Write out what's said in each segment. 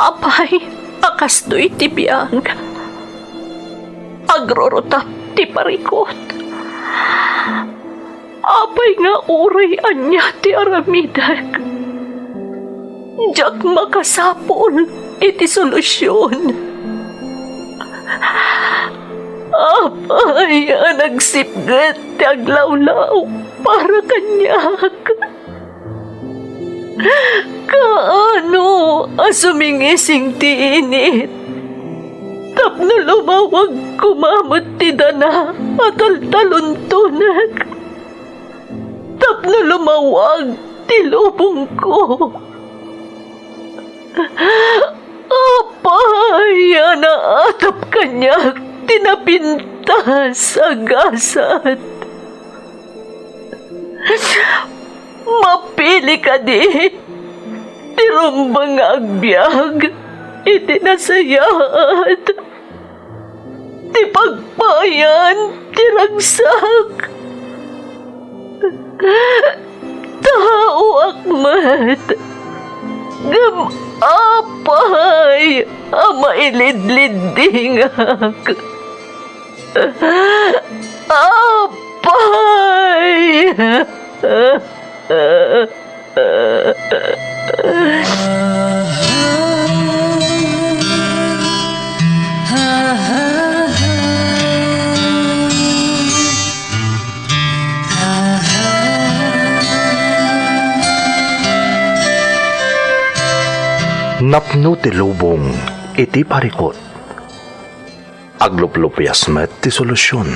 Apay, akastoy ti biyang. Agrorotap ti parikot. Apay nga uray anya ti aramidak. Diyak makasapol iti solusyon. Apay, nagsipgat ti aglawlaw para kanyak. Kaano asumingising ti init? Tapno lumawag kumamot ti dana at altaluntunag. Tapno lumawag ti lubong ko. Apay, naatap kanyak tinapintas agasat. Mapili ka di, tirumbang agbyag, itinasayat, ti pagpayan, tiragsak. Tao akmat, apay, mailidlidingak. Apay! Napno ti lubong iti parikot. Agluplupyas met ti solusyon.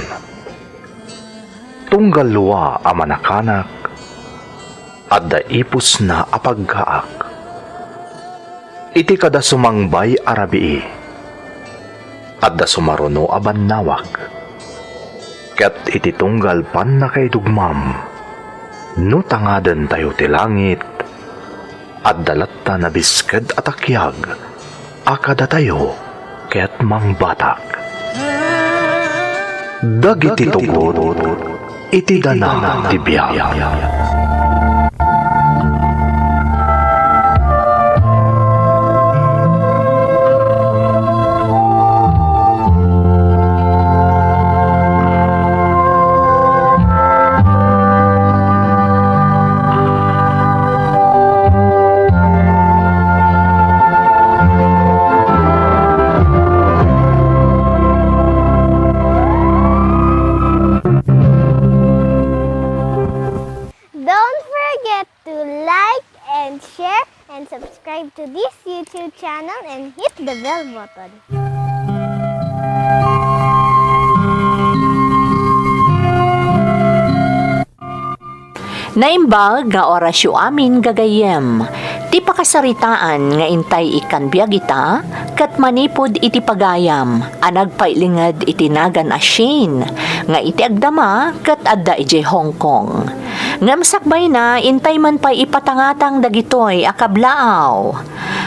Tunggal luwa a manakanak at daipos na apagkaak. Iti kada sumangbay arabii at da sumaruno aban nawak. Ket iti tunggal pan na kay dugmam no tangaden tayo ti langit at dalatta na bisked at akyag akada tayo ket mangbatak. Dagiti tugod iti dana ti biyag. Don't forget to like and share and subscribe to this YouTube channel and hit the bell button. Naimbag nga orasyo amin gagayem. Ti pakasaritaan nga intay ikan biyagita, kat manipod iti pagayam, anag pailingad iti nagan asin, nga iti agdama kat adda iti Hong Kong. Nga masakbay na, intay man pa'y ipatangatang dagitoy akablaaw.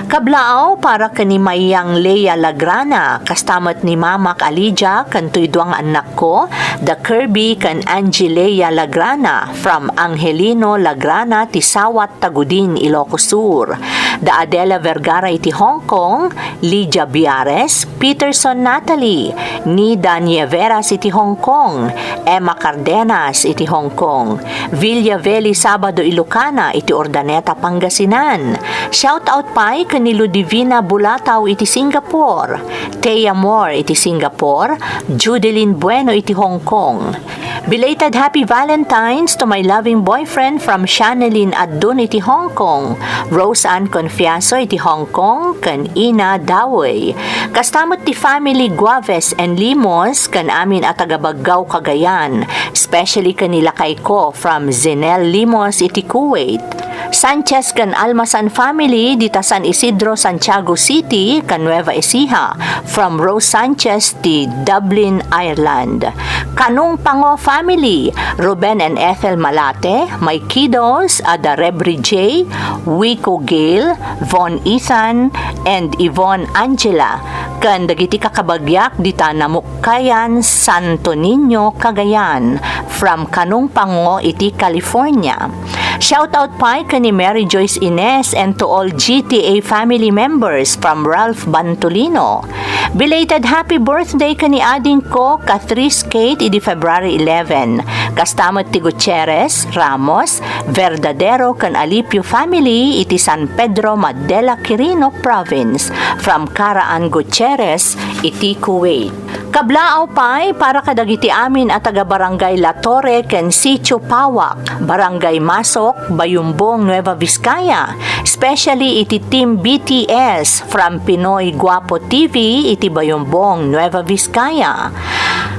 Kablaaw para kanimayang Leia Lagrana, kastamat ni Mamak Alija, kantoy duang anak ko, the Kirby kan Angelea Lagrana, from Angelino Lagrana, Tisawat, Tagudin, Ilocos Sur. Da Adela Vergara iti Hong Kong, Lydia Biares, Peterson Natalie, Nida Nieveras iti Hong Kong, Emma Cardenas iti Hong Kong, Villa Veli Sabado Ilocana iti Ordaneta Pangasinan. Shout out pa'y kanilo Divina Bulataw iti Singapore, Thea Moore iti Singapore, Judeline Bueno iti Hong Kong. Belated Happy Valentine's to my loving boyfriend from Shanelin Adun iti Hong Kong, Rose Ann Confiaso iti Hong Kong, kan Ina Daway. Kastamot ti family Guaves and Limos kan amin at Tagabaggaw Cagayan, especially kanila kay ko from Zenel Limos iti Kuwait. Sanchez kan Almasan family dita San Isidro, Santiago City, kan Nueva Ecija, from Rose Sanchez ti Dublin, Ireland. Kanong Pango family, Ruben and Ethel Malate, my kiddos, Ada Rebri J, Wico Gale, Von Ethan, and Yvonne Angela, kan dagiti kakabagyak dita Namukkayan, Santo Niño, Cagayan, from Kanong Pango iti California. Shoutout pa ka ni Mary Joyce Ines and to all GTA family members from Ralph Bantolino. Belated happy birthday ka ni ading ko, Catrice Kate, idi February 11. Kastamot ti Gutierrez, Ramos, Verdadero kan Alipio family, iti San Pedro, Madela, Quirino Province, from Caraan Gutierrez, iti Kuwait. Kablaaw pa'y para kadagiti amin at taga-barangay La Torre ken Sitio Pawak, Barangay Masok, Bayumbong, Nueva Vizcaya, especially iti Team BTS from Pinoy Guapo TV, iti Bayumbong, Nueva Vizcaya.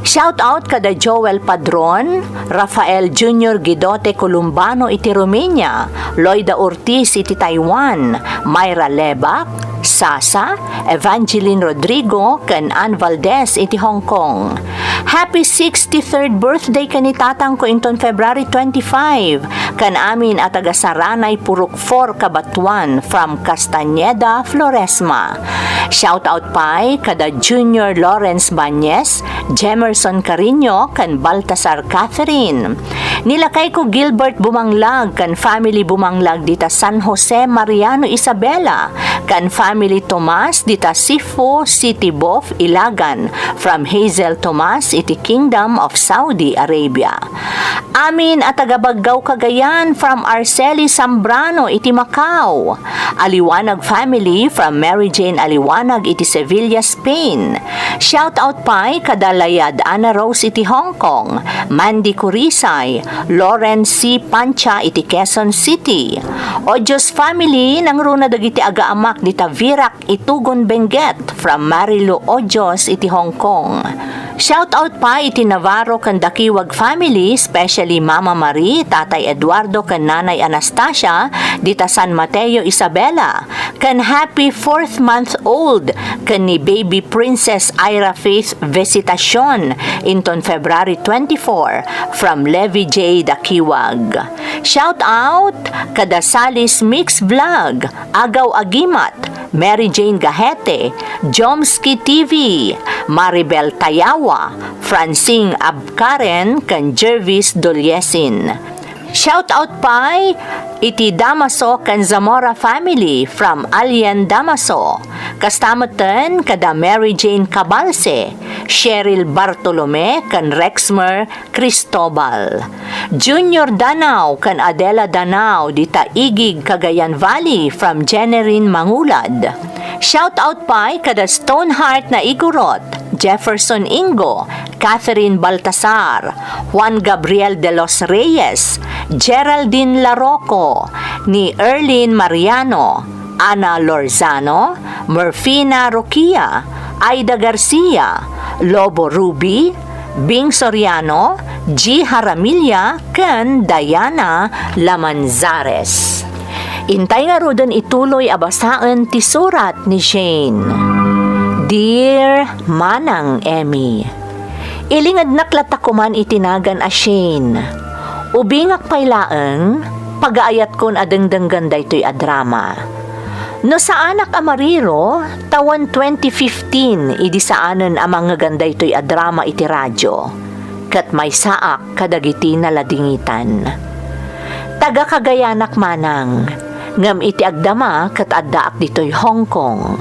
Shout out kada Joel Padron, Rafael Jr. Gidote Columbano iti Romania, Loida Ortiz iti Taiwan, Myra Lebak, Sasa, Evangeline Rodrigo, kan Ann Valdez iti Hong Kong. Happy 63rd birthday ka ni tatang ko inton February 25, kan amin at taga-Saranay Purok 4 Kabatuan from Castañeda, Floresma. Shout out pa kada Junior Lawrence Bañez, Jemerson Carino, kan Baltasar Catherine. Nilakay ko Gilbert Bumanglag, kan family Bumanglag dita San Jose Mariano Isabela, kan family Tomas dita Sifu City Bof Ilagan, from Hazel Tomas iti Kingdom of Saudi Arabia. Amin at tagabaggaw Cagayan from Arceli Zambrano iti Macau. Aliwanag family from Mary Jane Aliwanag iti Sevilla, Spain. Shout out pa kadalayad Ana Rose iti Hong Kong, Mandy Curisay, Lawrence C. Pancha iti Quezon City. Ojos family nang runa dagiti agaamak dita Virak Itugon Benguet from Marilu Ojos iti Hong Kong. Shout out pa iti Navarro kan Dakiwag family, especially Mama Marie, Tatay Eduardo kan Nanay Anastasia dita San Mateo Isabela, kan happy 4th month old kan ni baby Princess Ira Faith Visitacion inton February 24 from Levi J. Dakiwag. Shout out kada Salis Mix Vlog, Agaw Agimat, Mary Jane Gahete, Jomski TV, Maribel Tayawa, Francine Abkaren, kan Jervis Doliesin. Shout out pa iti Damaso kan Zamora family from Alien Damaso. Kastamatan kada Mary Jane Cabalse, Cheryl Bartolome kan Rexmer Cristobal. Junior Danao kan Adela Danao dita Igig Cagayan Valley from Jenerin Mangulad. Shout out pa kada Stoneheart na Igorot, Jefferson Ingo, Catherine Baltasar, Juan Gabriel de los Reyes, Geraldine Larocco, ni Erlin Mariano, Ana Lorzano, Murfina Roquia, Aida Garcia, Lobo Ruby, Bing Soriano, G. Haramilla, ken Diana Lamanzares. Intay nga rodan ituloy abasaan ti surat ni Shane. Dear Manang Emmy, ilingad naklatakuman itinagan a Shane. Ubingak paylaeng, pag-aayat kon adengdenggan daytoy a drama. No sa anak a Mariro, tawan 2015, idi saanen a mga gandaytoy a drama iti radyo. Kat may saak kadagiti naladingitan. Taga Cagayanak manang, ngam iti agdama kat addaak ditoy Hong Kong.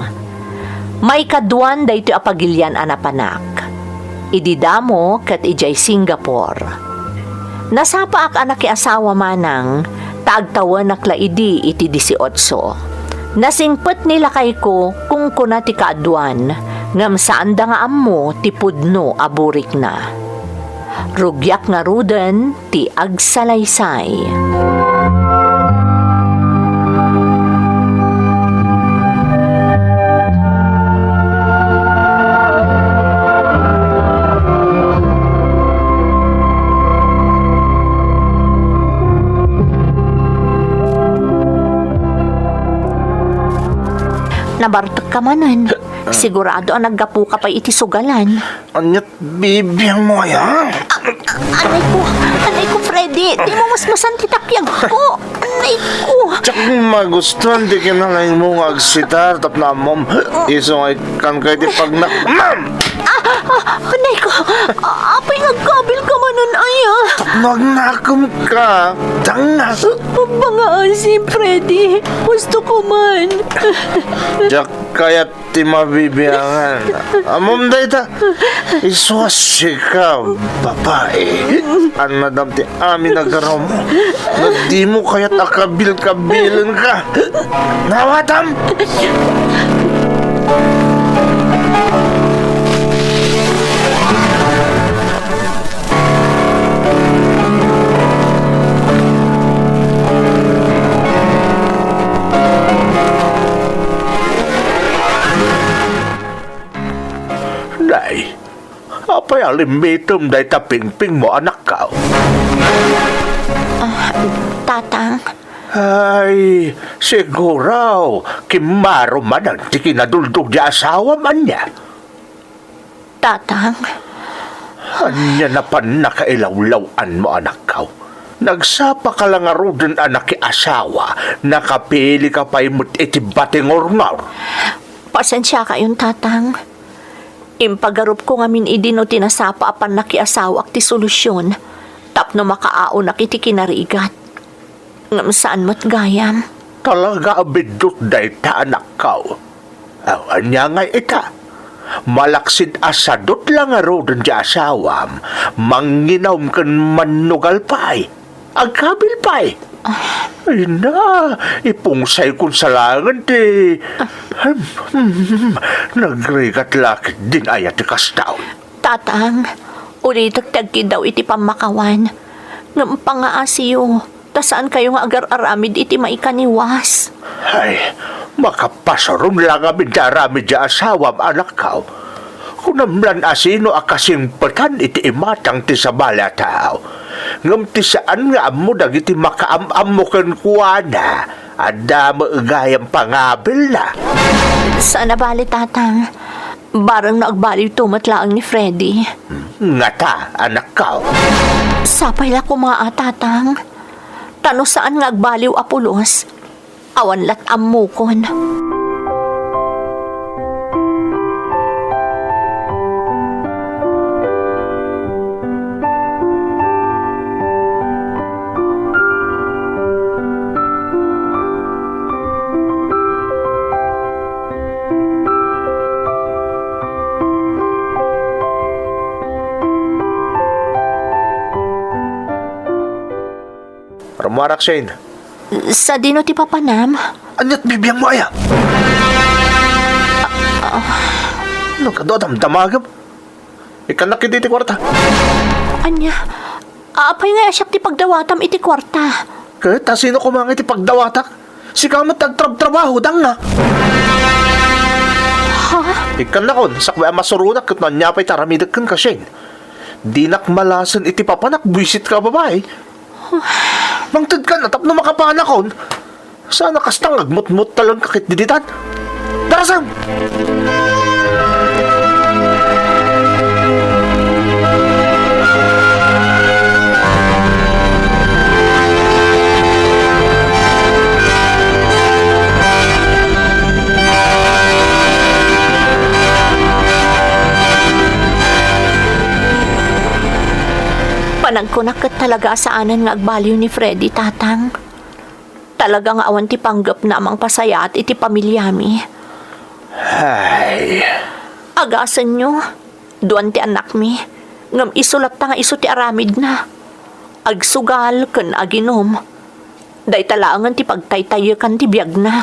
May kaduan daytoy apagilyan anapanak. Ididamo kat ijay Singapore. Nasapa ak anak asawa manang, taagtawan nakla idi iti 18. Nasingpet nila kay ko kung kuna ti kaaduan, ngam saan da nga ammo ti pudno aburik na. Rugyak nga ruden ti agsalaysay. Nabartok ka manan. Sigurado ang naggapu ka pa iti sugalan. Anyat bibiyang mo yan. Anay ko, Freddy. Di mo masmasan titakyan ko. Anay ko. Tsak magustuhan di kinangay mo agsitar tap na mom. Isong ay kan kay di pag na... Ma'am! Anay ko. Apay nagkabil ka man Kanan aya. Magnakom ka. Tanga. Bangaan si Freddy. Gusto ko man. Diyak kaya ti mabibiyangan. Amom da ita. Iswasi ka, babae. Anadam ti amin nagaram mo. Na di mo kaya't akabil-kabilan ka. Nawatam! Day, apa yang limitum day taping-ping mo anak ka? Tatang, Ay, siguro, kimaro man ang di kinaduldog di asawa man niya. tatang. Anya na pa nakailawlawan mo anak ka. Nagsapa ka lang arudan anak ki asawa, nakapili ka pa imut itibating orngar. Pasensya kayong tatang. Impagarup ko ngamin idino tinasapa apan nakiasawa ti solusyon. Tapno makaao na kiti kinarigat. Ngam saan mo't gayam. Talaga abidot day ta anak ka. Awan niya nga ita. Malaksid asadot lang arudan di asawam, manginawm kan manugal pa'y. Agkabil pa'y. Ay na, ipungsay kong salangan ti. Nagrigat lakit din ayat ti kastaw. Tatang, ulitak tagki daw iti pamakawan. Ngam pangaasiyo, tasaan kayo nga agar-aramid iti maikaniwas. Ay, makapasarum lang amin darami di asawam anak ka. Kunamlan asino akasimpatan iti imatang ti sabala tao. Ngam ti saan nga amo dagiti makaam-am mo ken kuana. Ada maagayang pangabil na. Saan na bali, tatang? Barang naagbaliw tumatlaang ni Freddy. Nga ta, anak ka. Sapay la kumaa, tatang. Tano saan nga agbaliw apulos? Awan lat amukon. Ramarak Shane. Sa dino ti papanam? Anyat bibiyang mo aya? Ano ka doon ang damagam? Ikanak iti kwarta. Anya, apay nga asyak ti pagdawatam iti kwarta. Kahit sino kumangit iti pagdawatak, si kamat tagtrab-trabaho dang na. Ha? Ikanakon, sakwa masurunak kat nanyapay taramidag kan ka Shane. Dinak malasan iti papanak, buisit ka babae. Mangtad ka na, tapno makapanakon. Sana kastang agmut-mut talang kakit diditan. Darasam! Panagkunak talaga saanan nga agbaliw ni Freddy, tatang. Talagang awan ti panggap na amang pasaya at iti pamilyami. Ay, Agasan nyo, duwan ti anak mi. Ngam isulat ta nga iso ti aramid na. Agsugal ken aginom. Day talangan ti pagtaytayakan ti biyag na.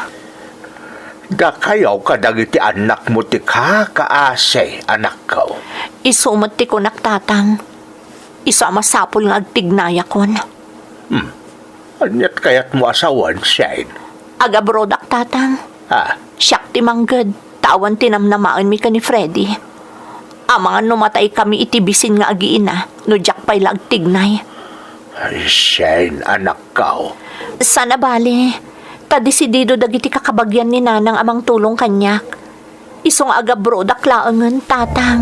da kayaw ka dagiti anak mo ti kakaasay, anak ko. Isumat ti kunak, tatang. Isama sapol nga agtignayakon. Anyat kayat mo asawan, Shane. Agabrodak, tatang. Ha? Siyak ti manggad. Tawan tinamnamaan mi ka ni Freddy. Amangan numatay kami itibisin nga agiin na. No jak pa'y agtignay. Ay, Shane, anak ko. Sana bali. Tadesidido dagiti kakabagyan ni nanang amang tulong kanyak. Isong agabrodak laangan, tatang.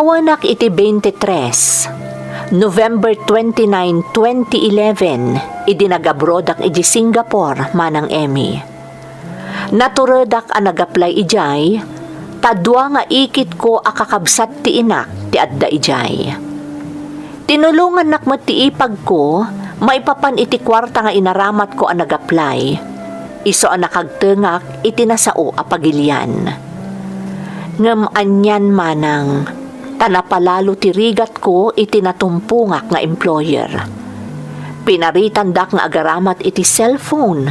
Awanak iti 23. November 29, 2011, idinagabrodak iti Singapore manang Emmy. Naturedak ang nag-apply ijay, tadwa nga ikit ko akakabsat ti inak ti adda ijay. Tinulungan nakmat ti ipag ko, maipapan iti kwarta nga inaramat ko ang nag-apply. Iso ang nakagtengak iti nasao apagilyan. Ngem anyan manang, tanapalalo ti rigat ko iti natumpungak nga employer. Pinaritandak nga agaramat iti cellphone,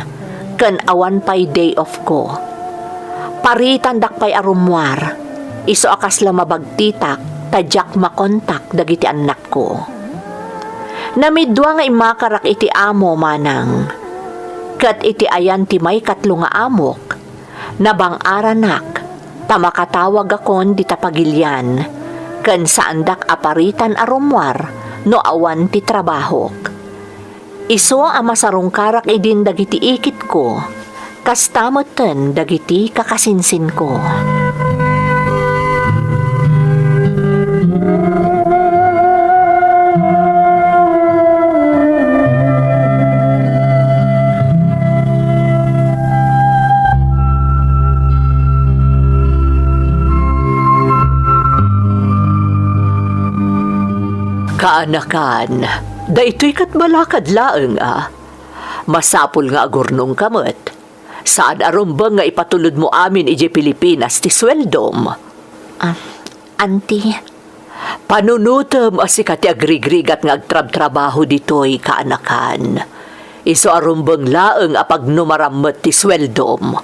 ken awan pay day off ko. Paritandak pay arumwar, iso akas la mabagtitak, tadyak makontak dagiti anak ko. Namidwa nga imakarak iti amo manang, kat iti ayan ti may katlo nga amok, nabang aranak, tamakatawag akon di tapagilyan, ken saandak aparitan arumwar, no awan ti trabahok. Iso ang masarungkarak idin dagiti ikit ko, kastamoten dagiti kakasinsin ko. Kaanakan, daytoy kat balakad laeng Masapul nga agurnong kamot. Saan arumbang nga ipatulod mo amin iji Pilipinas ti sweldom? Auntie, Panunutom asikat ti agrigrigat nga agtrab-trabaho ditoy kaanakan. Iso arumbang laeng apag numaramot ti sweldom.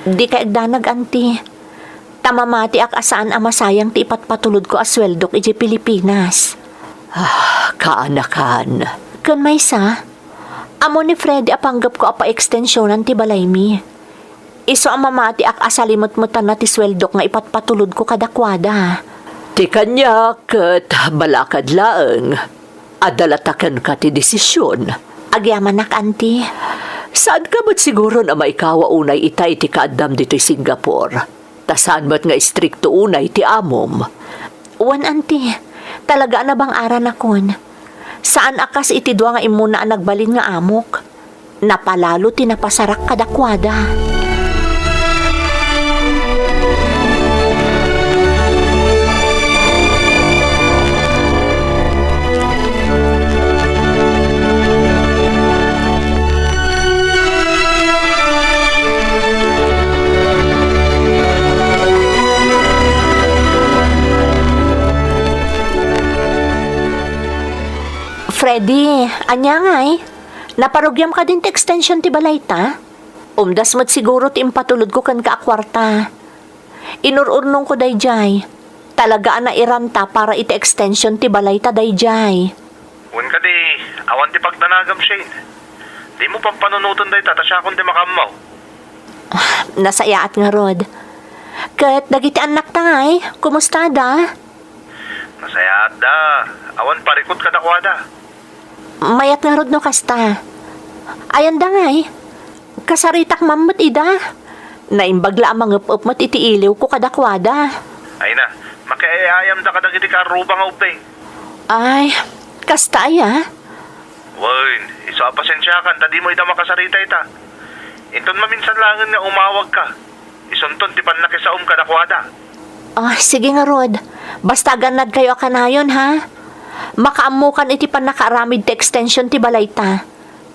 di ka agdanag, auntie. Tamamati ak asaan ang masayang ti ipatpatulod ko asweldok iji Pilipinas. Kaanakan. Kun may sa, amo ni Freddy apanggap ko apa ekstensyonan ti balay mi. Iso ang mamati ak asalimot-mutan na ti sweldok nga ipatpatulod ko kadakwada. Ti kanya kat balakad laeng. Adalatakan ka ti desisyon. Agyaman nak, auntie. Saan ka ba't siguro na maikawa unay itay ti kaadam dito'y Singapore? Tasaan ba't nga istrikto unay ti amom? Wan, auntie. Talaga na bang aran akon? Saan akas itidwa nga imuna ang nagbalin nga amok? Napalalo tinapasarak kadakwada. Freddy, anya nga naparugyam ka din ti extension ti balay ta? Umdas mo't siguro ti impatulod ko kan kaakwarta. Inururnong ko dayjay. Talaga na iranta para iti extension ti balay ta dayjay. Un ka di, awan ti pagtanagam, Shane. Di mo pang panunutan day tatasya kung di makamaw. Nasayaat nga rod. Kat dagiti anak ta kumusta da? Nasayaat da, awan parikot ka dakwada. Mayat nga rod no kasta. Ayan da kasaritak mamot ida. Naimbagla ang mga upmat iti iliw ko kadakwada. Ay na, makiayayam da ka dagiti karuba nga upay. Ay, kasta Wain, iso apasensyakan, tadi mo ita makasarita ita. Inton maminsan langan nga umawag ka. Isunton ti panlakisaom ka dakwada. Sige nga rod. Basta ganad kayo akanayon makaamukan iti panakaaramid ti extension ti balay ta.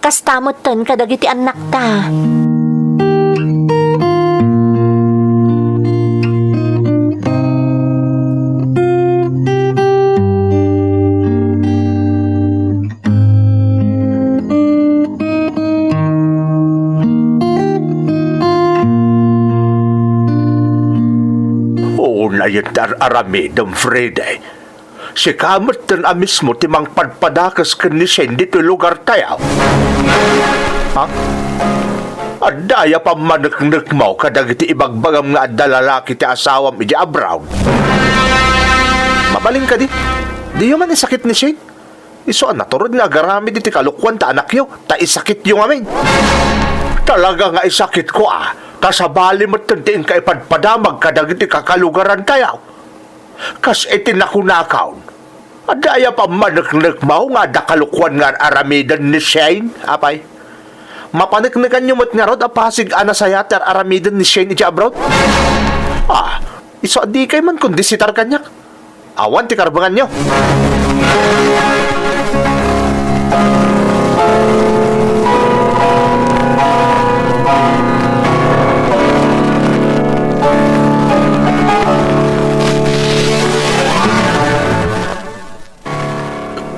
Kastamot ten kadagiti anak ta. Nayatar aramidam, Friday. Si kamot tan mismo timang padpadakas ka ni Shen dito lugar tayo. Adaya pa manaknak mo kadag iti ibagbagam nga adalalaki ti asawam iti abraw. Mabaling ka di. Di man isakit ni Shen. Iso naturod nga garamid iti kalukwan ta anak yo. Ta isakit yung amin. Talaga nga isakit ko kasabali mo tantiin ka ipadpadamag kadag iti kakalugaran tayo. Kas itinakunakaw. Adaya pa manaknak mo nga dakalukwan nga aramidan ni Shane, apay. Mapaniknikan nyo mo't nga rod, apasig anasayat ar aramidan ni Shane iti abroad. Iso di kay man kundi sitar kanyak. Awan ti karbangan nyo.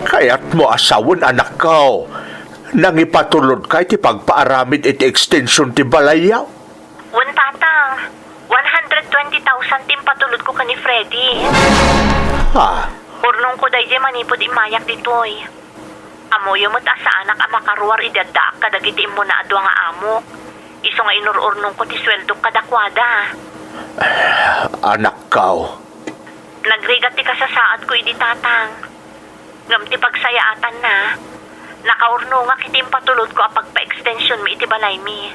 Kaya't mo asawon anak ko. Nang ipatulod ka iti pagpaaramid iti extension ti balayaw. Wan tatang, 120,000 tim patulod ko ka ni Freddy. Urnong ko dahi manipod imayak ditoy. Amoyo mo't asa anak ang makaruar idadaak kadagiti mo na adwa nga amok. Iso nga inururnong ko ti sweldo kadakwada. Anak ko. Nagrigat ti kasasaad ko idi tatang. Ngam ti pagsayaatan na. Nakaurno nga kitim patulod ko apag pa-extension mi iti balay mi.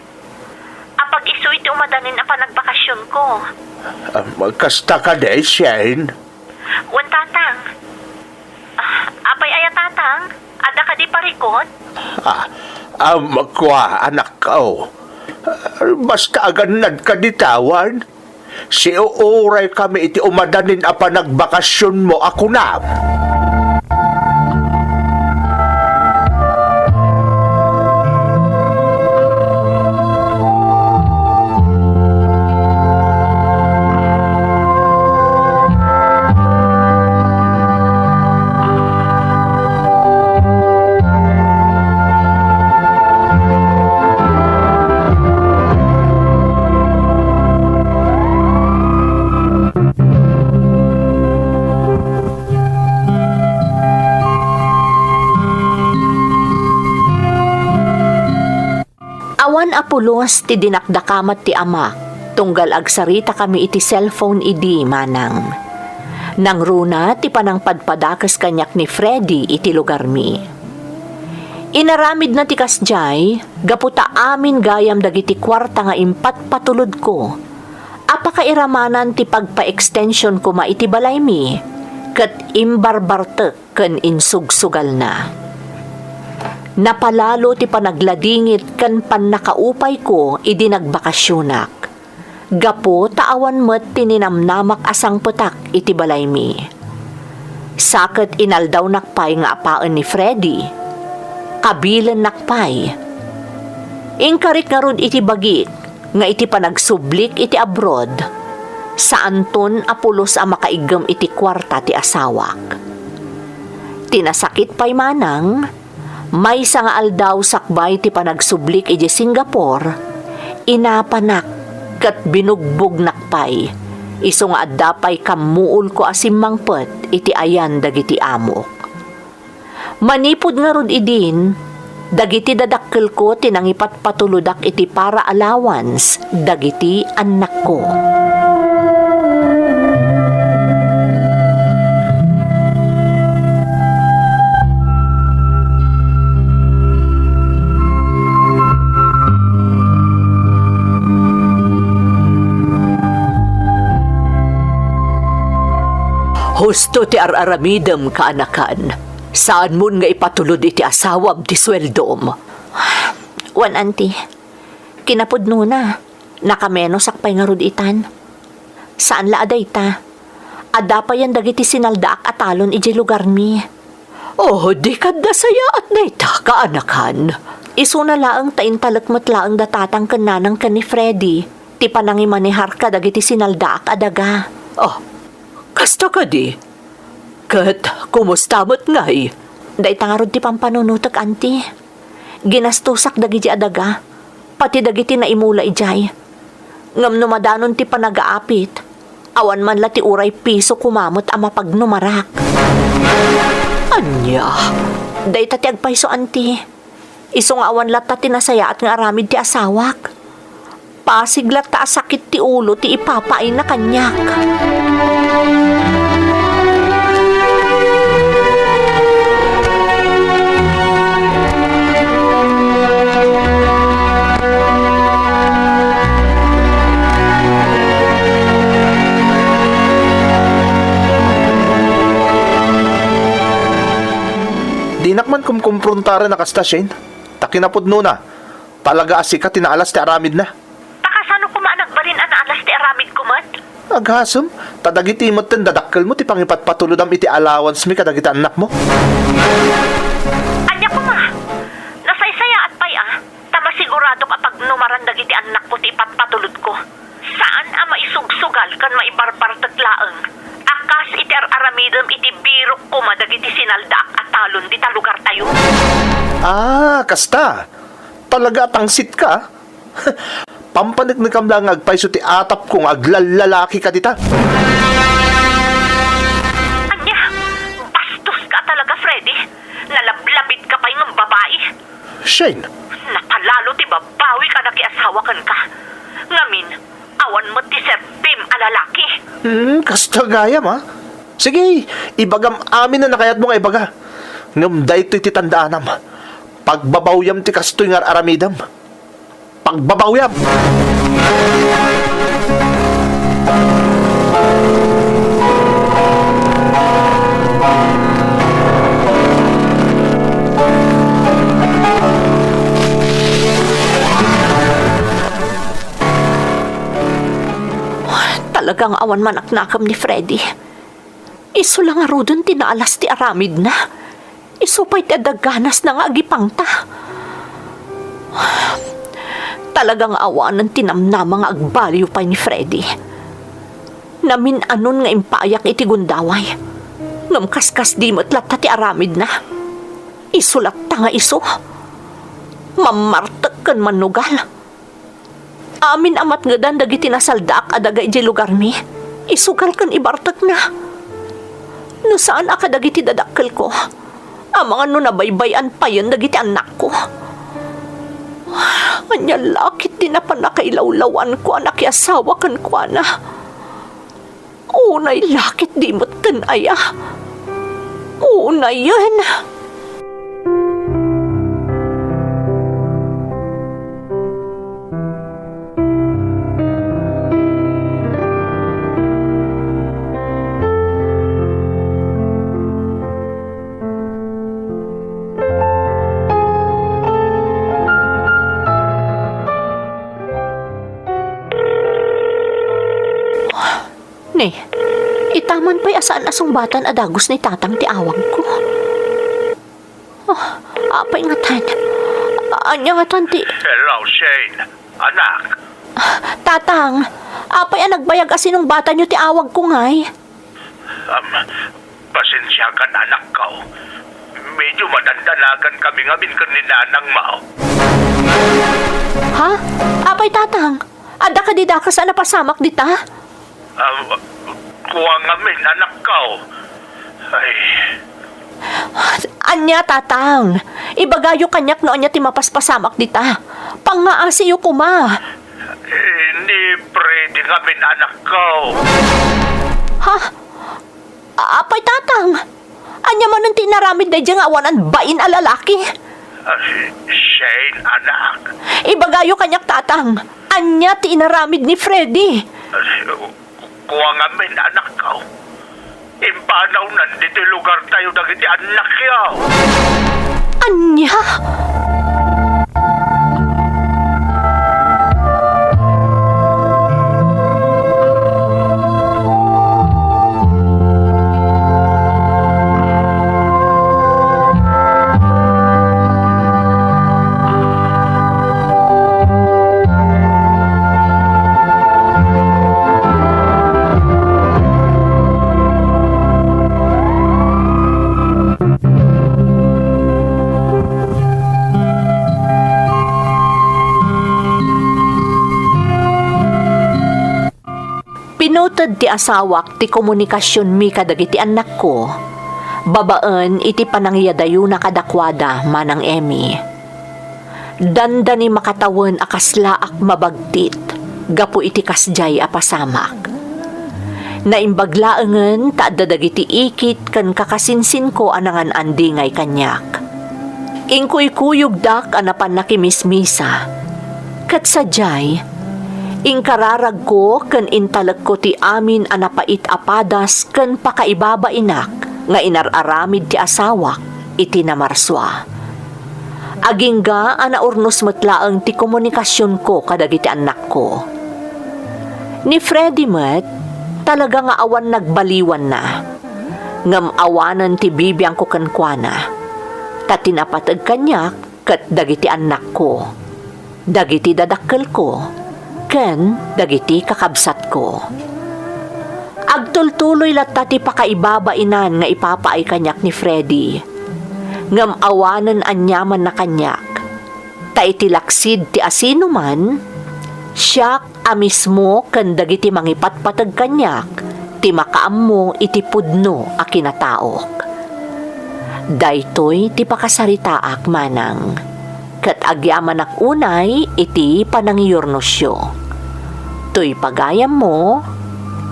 Apag iso iti umadanin apa nagbakasyon ko. Magkasta ka day, Shane. Wan tatang. Apay aya tatang? Ada ka di parikot? Magkwa, anak ko. Basta aganad ka ditawan. Si uuray kami iti umadanin apa nagbakasyon mo ako na. Awan apulos ti dinakdakamat ti ama, tunggal agsarita kami iti cellphone idi manang. Nang runa ti panang padpadakas kanyak ni Freddy iti lugar mi. Inaramid na ti kasjay, gaputa amin gayam dagiti kwarta nga impat patulod ko. Apakairamanan ti pagpa-extension ko ma iti balay mi, kat imbarbartek ken insugsugal na. Napalalo ti panagladingit kan pannakaupay ko idi nagbakasyonak. Gapo taawan met tininamnamak asang petak iti balay mi. Saket inaldaw nakpay nga apaan ni Freddy. Kabilan nakpay. Ingkarik nga rod iti bagit nga iti panagsublik iti abroad. Saan ton apulos a makaigem iti kwarta ti asawak. Tinasakit pay manang, may nga aldaw sakbay ti panagsublik iti Singapore, inapanak kat binugbog nakpay. Iso nga addapay kamuol ko asimmangpet iti ayan dagiti amok. Manipod nga rod idin, dagiti dadakkel ko tinangipat patuludak iti para allowance dagiti anak ko. Husto ti araramidem kaanakan. Saan mo nga ipatulod iti asawam ti sweldom? Wan auntie, kinapod nuna. Nakameno sakpay nga rod itan. Saan la aday ta? Ada pa yan dagiti sinaldaak atalon iji lugar mi. Oh, di kadda saya at nayta kaanakan. Iso na laang taintalakmat laang datatang kananang kan ni Freddy. Ti panangimanihar ka dagiti sinaldaak adaga. Oh, kasta ka di? Kat, kumusta mo't ngay? Day tangarod ti pampanunutak, auntie. Ginastusak dagiti adaga. Pati dagiti na imula ijay. Ngam numadanon ti panagaapit. Awan man la ti uray piso kumamot ama pag numarak. Anya? Day tati agpaiso, auntie. Iso nga awan lat tati nasaya at nga aramid ti asawak. Pasiglat ta asakit ti ulo ti ipapain na kanyak. kumpruntaran na kasta, Shane. Takinapod na. Talaga asika tinaalas ti aramid na. Takasano ko maanagbarin ang alas ti aramid ko man? Aghasem, tadagiti mo't ten dadakkel mo ti pangipatpatulodam iti allowance mi kadagiti anak mo. Anya ko ma, nasaysaya at pay tama sigurado kapag numaran dagiti anak ko ti ipatpatulod ko. Saan maisugsugal kan maibarbar tatlaeng? Akas iti aramidem iti birok ko madagiti sinaldaak at talon di talugar tayo. Kasta. Talaga tangsit ka. Pampaniknikam lang agpaiso ti atap kong aglalalaki ka dita. Anya, bastos ka talaga, Freddy. Nalablabit ka pa yung babae. Shane, Napalalo ti babawi ka na kiasawa kan ka. Ngamin, awan mo ti Sir Tim alalaki. kasta gayam ha. Sige, ibagam amin na nakayat mo nga ibaga. Ngam daytoy ti tandaanam. Pagbabawyam ti kastoy nga aramidam. Pagbabawyam! Talagang awan manaknakam ni Freddy. Iso lang nga rodon tinaalas ti aramid na. Iso pa'y ti adaganas na nga agipang ta. Talagang awan ng tinamnama nga agbaliw pa ni Freddy. Namin anon nga impayak iti gundaway. Ngam kaskas di mo't latta ti aramid na. Isulat ta nga iso. Mamartek kan manugal. Amin amat nga dan dagiti nasaldak adaga iti lugar mi. Isugal kan ibartek na. No saan aka dagiti dadakkel ko? Ang mga no nabaybayan pa yun dagiti anak ko. Anya lakit din na pa nakailawlawan ko anak asawa kan ko na. Unay lakit di mo't kan aya. Unay yan. Ne, itaman pa'y asaan asong batan adagos ni tatang ti awag ko. Apay nga tan. Anya nga tan ti... Hello, Shane. Anak. Tatang, apay ang nagbayag asinong bata nyo ti awag ko ngay. Pasensya ka na, anak ko. Medyo madandanagan kami ngamin ka ni Nanang Mao. Ha? Apay tatang, ada ka di dakas na pasamak dita? Kuha ngamin, anak ko. Ay, Anya tatang, ibagayo kanyak no anya ti mapaspasamak dita. Pangaasiyo ko ma. hindi pwede ngamin, anak ko. Ha? Apay tatang, anya man ang tinaramid na diyang awanan bain a lalaki. Shane, anak. Ibagayo kanyak tatang, anya ti inaramid ni Freddy. Kuha ngamin, anak ko. Impanaw nandito lugar tayo dagiti anak yaw. Anya? Pinutod ti asawak ti komunikasyon mi kadagiti anak ko. Babaan iti panangyadayo na kadakwada manang Emmy. Danda ni makatawan akaslaak mabagtit, gapu iti kasjay apasamak. Naimbaglaengen ta dadagiti ikit kan kakasinsin ko anangan andingay kanyak. Ingkuy-kuyog dak anapan nakimismisa. Kat sadyay, ingkararag ko ken intalag ko ti amin anapait apadas ken pakaibaba inak nga inararamid ti asawak iti namarswa. Agingga anaurnos metlaang ti komunikasyon ko kadagiti anak ko. Ni Freddy met, talaga nga awan nagbaliwan na. Ngam awanan ti bibiyang ko kankwana. Ta tinapatag kanyak kat dagiti anak ko. Dagiti dadakkel ko. Ken dagiti kakabsat ko. Agtultuloy latta ti pakaibabainan nga ipapaay kanyak ni Freddy. Ngam awanan anyaman na kanyak. Ta itilaksid ti asino man, siyak amismo ken dagiti mangipatpatag kanyak, ti makaammo iti pudno a kinataok. Daytoy ti pakasaritaak manang, ket agyaman ak unay iti panangiyornosyo. Toy pagayam mo,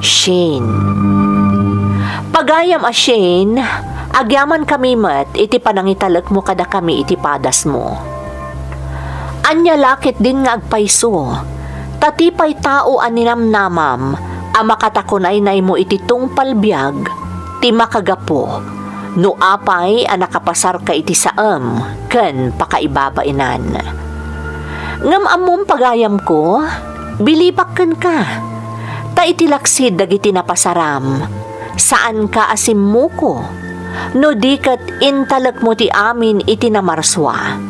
Shane. Pagayam a Shane, agyaman kami met iti panangitalek mo kada kami iti padas mo. Anya lakit din nga agpayso, tatipay tao aninamnamam, amakatakunay na mo iti tungpal biyag, ti makagapo, no apay anakapasar ka iti saam, ken pakaibabainan. Ngam amom pagayam ko, bilibakken ka, ta itilaksid dagiti napasaram, saan ka asim mo ko, no di kat intalak mo ti amin iti namarswa.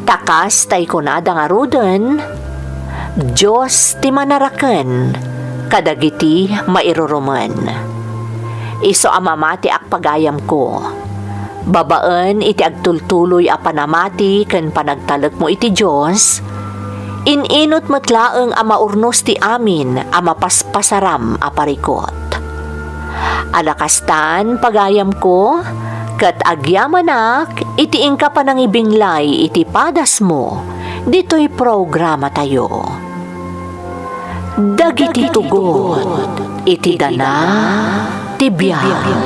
Takas tay kunada nga ruden, Diyos ti manaraken, kadagiti mairuruman. Iso amamati ak pagayam ko. Babaan iti agtultuloy a panamati ken panagtalek mo iti Diyos, ininot matlaeng a maurnos ti amin a mapaspasaram a parikot. Alakastan pagayam ko, kat agyamanak iti ingka panangibinglay iti padas mo, dito'y programa tayo. Dagiti tugot iti dana ti biag.